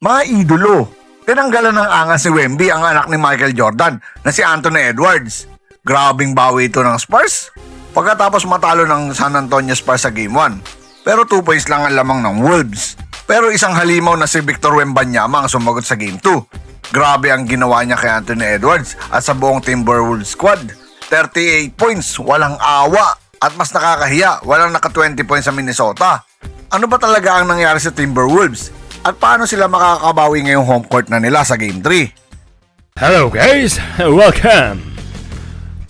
Mga idolo, tinanggalan ng angas si Wemby ang anak ni Michael Jordan na si Anthony Edwards. Grabing bawi ito ng Spurs pagkatapos matalo ng San Antonio Spurs sa Game 1. Pero 2 points lang ang lamang ng Wolves. Pero isang halimaw na si Victor Wembanyama ang sumagot sa Game 2. Grabe ang ginawa niya kay Anthony Edwards at sa buong Timberwolves squad. 38 points, walang awa. At mas nakakahiya, walang naka 20 points sa Minnesota. Ano ba talaga ang nangyari sa Timberwolves? At paano sila makakabawi ngayong home court na nila sa Game 3? Hello guys, welcome!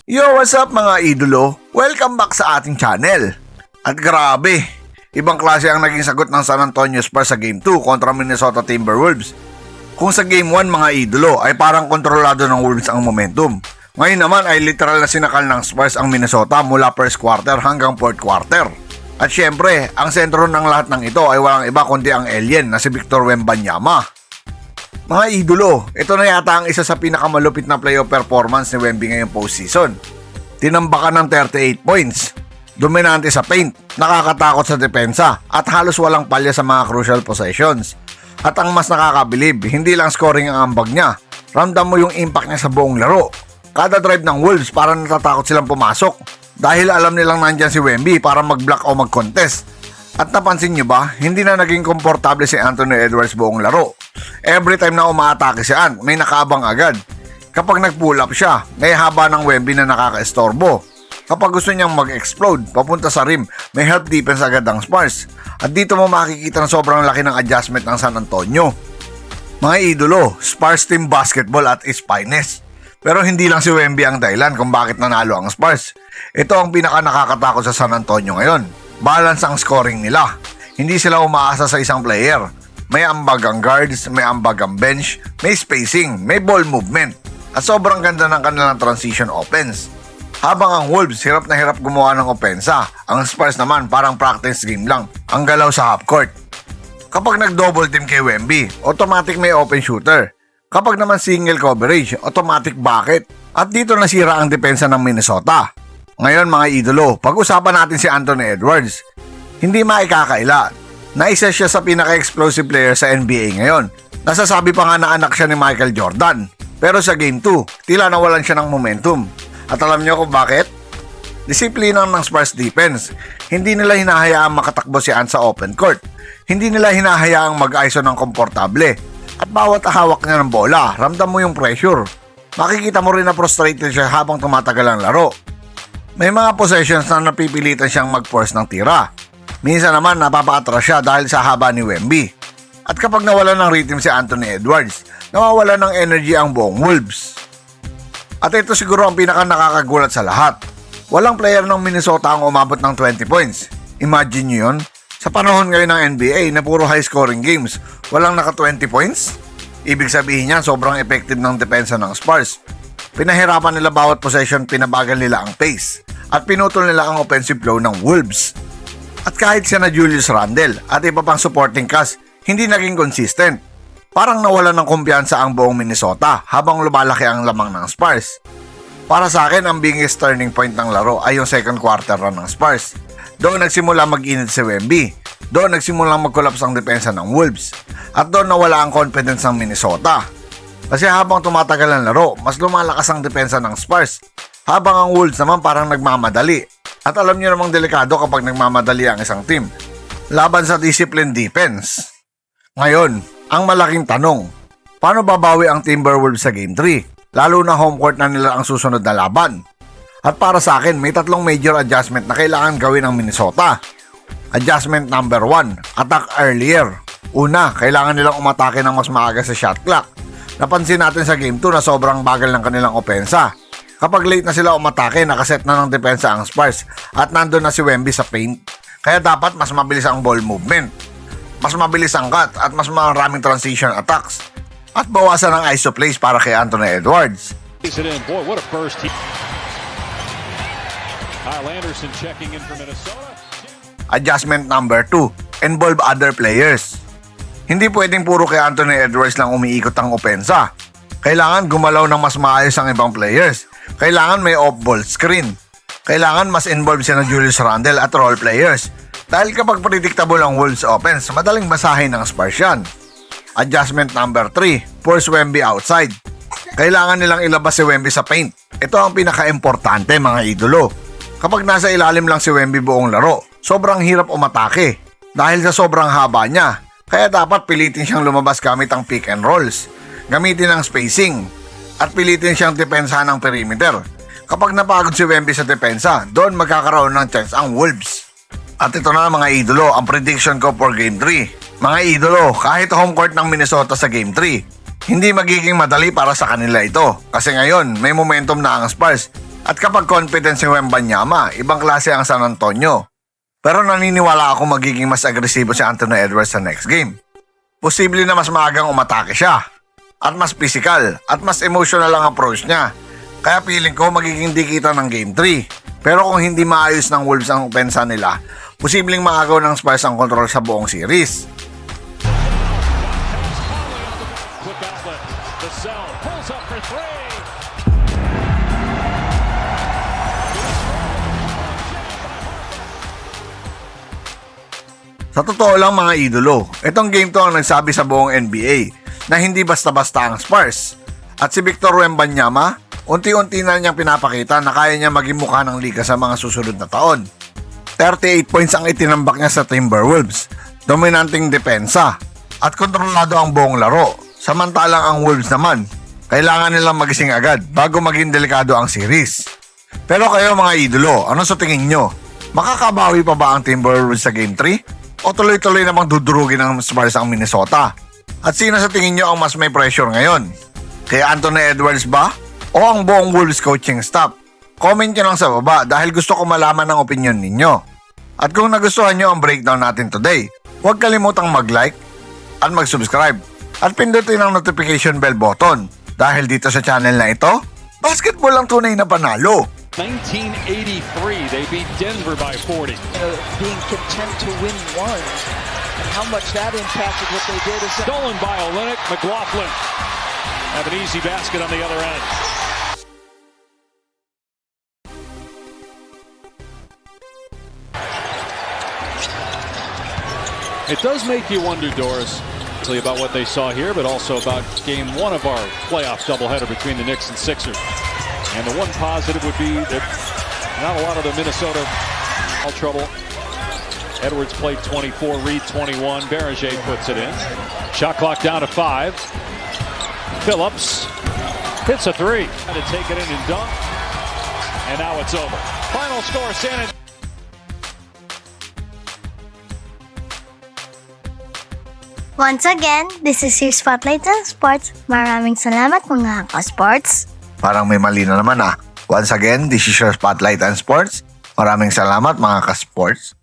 Yo, what's up mga idolo? Welcome back sa ating channel. At grabe, ibang klase ang naging sagot ng San Antonio Spurs sa Game 2 kontra Minnesota Timberwolves. Kung sa Game 1 mga idolo ay parang kontrolado ng Wolves ang momentum. Ngayon naman ay literal na sinakal ng Spurs ang Minnesota mula first quarter hanggang fourth quarter. At syempre, ang sentro ng lahat ng ito ay walang iba kundi ang alien na si Victor Wembanyama. Mga idolo, ito na yata ang isa sa pinakamalupit na playoff performance ni Wemby ngayong postseason. Tinambakan ng 38 points, dominante sa paint, nakakatakot sa depensa at halos walang palya sa mga crucial possessions. At ang mas nakakabilib, hindi lang scoring ang ambag niya, ramdam mo yung impact niya sa buong laro. Kada drive ng Wolves parang natatakot silang pumasok. Dahil alam nilang nandyan si Wemby para mag-block o mag-contest. At napansin nyo ba, hindi na naging komportable si Anthony Edwards buong laro. Every time na umaatake si Ant, may nakaabang agad. Kapag nag-pull up siya, may haba ng Wemby na nakaka-estorbo. Kapag gusto niyang mag-explode, papunta sa rim, may help defense agad ang Spurs. At dito mo makikita na sobrang laki ng adjustment ng San Antonio. Mga idolo, Spurs team basketball at its finest. Pero hindi lang si Wemby ang dahilan kung bakit nanalo ang Spurs. Ito ang pinaka nakakatakot sa San Antonio ngayon. Balance ang scoring nila. Hindi sila umaasa sa isang player. May ambag ang guards, may ambag ang bench, may spacing, may ball movement. At sobrang ganda ng kanilang transition offense. Habang ang Wolves hirap na hirap gumawa ng opensa, ang Spurs naman parang practice game lang ang galaw sa half court. Kapag nag-double team kay Wemby, automatic may open shooter. Kapag naman single coverage, automatic bucket. At dito nasira ang depensa ng Minnesota. Ngayon mga idolo, pag-usapan natin si Anthony Edwards. Hindi maikakaila. Naisa siya sa pinaka-explosive player sa NBA ngayon. Nasasabi pa nga na anak siya ni Michael Jordan. Pero sa Game 2, tila nawalan siya ng momentum. At alam niyo kung bakit? Disiplina ng Spurs defense. Hindi nila hinahayaang makatakbo si Ant sa open court. Hindi nila hinahayaang mag-ISO ng komportable. At bawat hawak niya ng bola, ramdam mo yung pressure. Makikita mo rin na frustrated siya habang tumatagal ang laro. May mga possessions na napipilitan siyang mag-force ng tira. Minsan naman napapa-atras siya dahil sa haba ni Wemby. At kapag nawala ng rhythm si Anthony Edwards, nawawala ng energy ang buong Wolves. At ito siguro ang pinaka nakakagulat sa lahat. Walang player ng Minnesota ang umabot ng 20 points. Imagine nyo yun? Sa panahon ngayon ng NBA na puro high scoring games, walang naka 20 points? Ibig sabihin niyan sobrang effective ng depensa ng Spurs. Pinahirapan nila bawat possession, pinabagal nila ang pace, at pinutol nila ang offensive flow ng Wolves. At kahit siya na Julius Randle at iba pang supporting cast, hindi naging consistent. Parang nawala ng kumpiyansa ang buong Minnesota habang lumalaki ang lamang ng Spurs. Para sa akin, ang biggest turning point ng laro ay yung second quarter run ng Spurs. Doon nagsimula mag-init si Wemby. Doon nagsimula mag-collapse ang depensa ng Wolves. At doon nawala ang confidence ng Minnesota. Kasi habang tumatagal ang laro, mas lumalakas ang depensa ng Spurs. Habang ang Wolves naman parang nagmamadali. At alam niyo namang delikado kapag nagmamadali ang isang team. Laban sa discipline defense. Ngayon, ang malaking tanong, paano babawi ang Timberwolves sa Game 3? Lalo na home court na nila ang susunod na laban. At para sa akin, may 3 major adjustment na kailangan gawin ng Minnesota. Adjustment number 1, attack earlier. Una, kailangan nilang umatake ng mas maaga sa shot clock. Napansin natin sa Game 2 na sobrang bagal ng kanilang opensa. Kapag late na sila umatake, nakaset na ng depensa ang Spurs at nandun na si Wemby sa paint. Kaya dapat mas mabilis ang ball movement, mas mabilis ang cut at mas maraming transition attacks. At bawasan ang ISO plays para kay Anthony Edwards. Boy, what a burst. Kyle Anderson checking in for Minnesota. Adjustment number 2, involve other players. Hindi pwedeng puro kay Anthony Edwards lang umiikot ang opensa. Kailangan gumalaw ng mas maayos ang ibang players. Kailangan may off-ball screen. Kailangan mas involved siya ng Julius Randle at role players. Dahil kapag predictable ang Wolves offense, madaling basahin ng Spurs yan. Adjustment number 3, force Wemby outside. Kailangan nilang ilabas si Wemby sa paint. Ito ang pinaka-importante mga idolo. Kapag nasa ilalim lang si Wemby buong laro, sobrang hirap umatake dahil sa sobrang haba niya. Kaya dapat pilitin siyang lumabas gamit ang pick and rolls, gamitin ang spacing, at pilitin siyang depensahan ng perimeter. Kapag napagod si Wemby sa depensa, doon magkakaroon ng chance ang Wolves. At ito na mga idolo, ang prediction ko for Game 3. Mga idolo, kahit home court ng Minnesota sa Game 3, hindi magiging madali para sa kanila ito. Kasi ngayon, may momentum na ang Spurs. At kapag confident si Wembanyama, ibang klase ang San Antonio. Pero naniniwala ako magiging mas agresibo si Anthony Edwards sa next game. Posible na mas maagang umatake siya. At mas physical. At mas emotional ang approach niya. Kaya feeling ko magiging dikitan ng Game 3. Pero kung hindi maayos ng Wolves ang opensa nila, posibleng maagaw ng Spurs ang control sa buong series. Quick outlet. The zone pulls up for three. Sa totoo lang mga idolo, itong game to ang nagsabi sa buong NBA na hindi basta-basta ang Spurs. At si Victor Wembanyama, unti-unti na niyang pinapakita na kaya niya maging mukha ng liga sa mga susunod na taon. 38 points ang itinambak niya sa Timberwolves, dominanting depensa, at kontrolado ang buong laro. Samantalang ang Wolves naman, kailangan nilang magising agad bago maging delikado ang series. Pero kayo mga idolo, ano sa tingin nyo? Makakabawi pa ba ang Timberwolves sa Game 3? O tuloy-tuloy namang dudurugin ng Spurs ang Minnesota? At sino sa tingin nyo ang mas may pressure ngayon? Kay Anthony Edwards ba? O ang buong Wolves coaching staff? Comment nyo lang sa baba dahil gusto ko malaman ang opinion ninyo. At kung nagustuhan nyo ang breakdown natin today, huwag kalimutang mag-like at mag-subscribe at pindutin ang notification bell button dahil dito sa channel na ito, basketball ang tunay na panalo. 1983, they beat Denver by 40. Being content to win one, and how much that impacted what they did. Stolen by Olynyk. McLaughlin have an easy basket on the other end. It does make you wonder, Doris, about what they saw here, but also about Game 1 of our playoff doubleheader between the Knicks and Sixers. And the one positive would be that not a lot of the Minnesota all trouble. Edwards played 24, Reed 21. Berger puts it in. Shot clock down to 5. Phillips hits a three. To take it in and dunk. And now it's over. Final score, San Antonio. Once again, this is your Spotlight on Sports. Maraming salamat mga ka-sports. Parang may mali na naman ah. Once again, this is your Spotlight on Sports. Maraming salamat mga ka-sports.